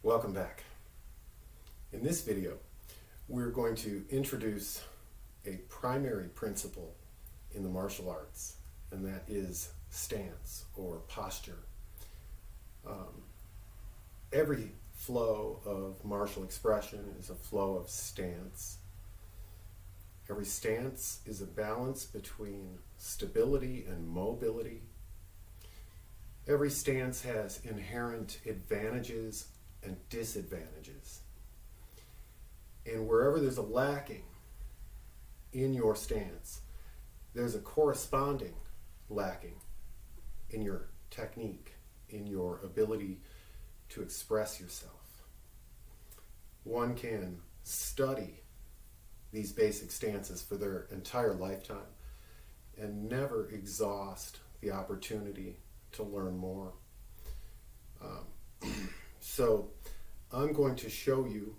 Welcome back. In this video, we're going to introduce a primary principle in the martial arts, and that is stance or posture. Every flow of martial expression is a flow of stance. Every stance is a balance between stability and mobility. Every stance has inherent advantages and disadvantages. And wherever there's a lacking in your stance, there's a corresponding lacking in your technique, in your ability to express yourself. One can study these basic stances for their entire lifetime and never exhaust the opportunity to learn more. So I'm going to show you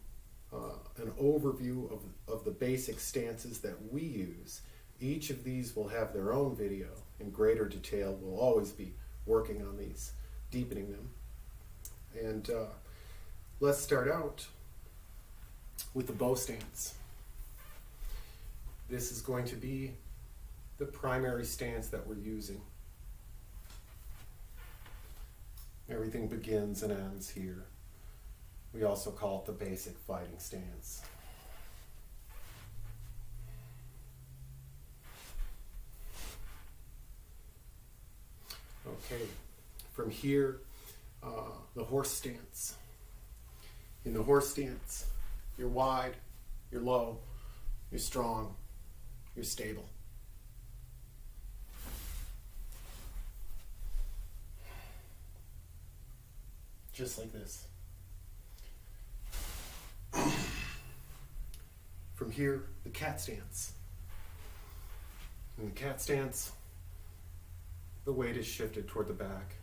an overview of the basic stances that we use. Each of these will have their own video in greater detail. We'll always be working on these, deepening them. And let's start out with the bow stance. This is going to be the primary stance that we're using. Everything begins and ends here. We also call it the basic fighting stance. Okay, from here, the horse stance. In the horse stance, you're wide, you're low, you're strong, you're stable. Just like this. From here, the cat stance. In the cat stance, the weight is shifted toward the back.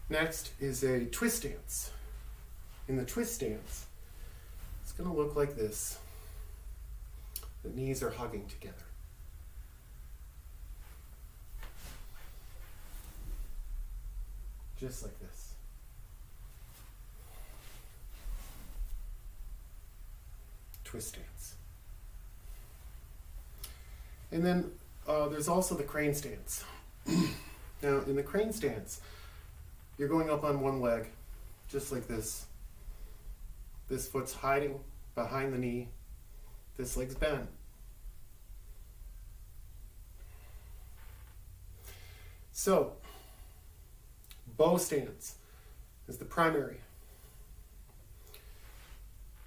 Next is a twist stance. In the twist stance, it's going to look like this. The knees are hugging together. Just like this. Twist stance. And then there's also the crane stance. Now, in the crane stance, you're going up on one leg, just like this. This foot's hiding behind the knee. This leg's bent. So, bow stance is the primary.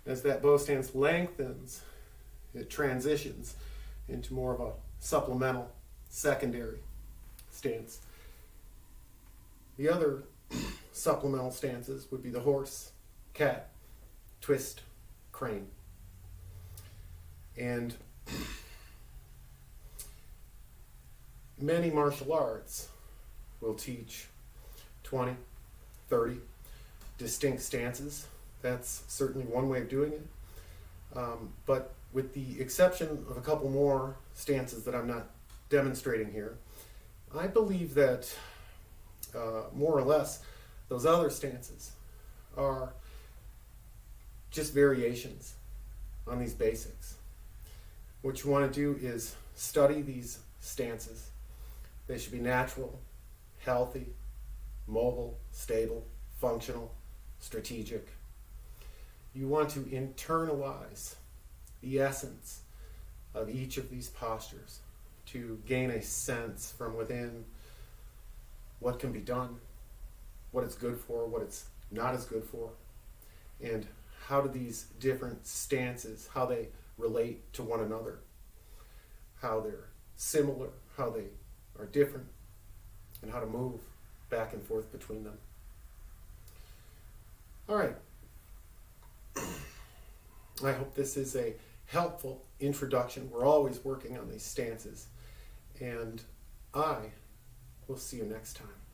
As that bow stance lengthens, it transitions into more of a supplemental, secondary stance. The other supplemental stances would be the horse, cat, twist, crane. And many martial arts will teach 20, 30 distinct stances. That's certainly one way of doing it. But with the exception of a couple more stances that I'm not demonstrating here, I believe that more or less those other stances are just variations on these basics. What you want to do is study these stances. They should be natural, healthy, mobile, stable, functional, strategic. You want to internalize the essence of each of these postures to gain a sense from within what can be done, what it's good for, what it's not as good for, and how do these different stances, how they relate to one another, how they're similar, how they are different, and how to move back and forth between them. All right. I hope this is a helpful introduction. We're always working on these stances, and I will see you next time.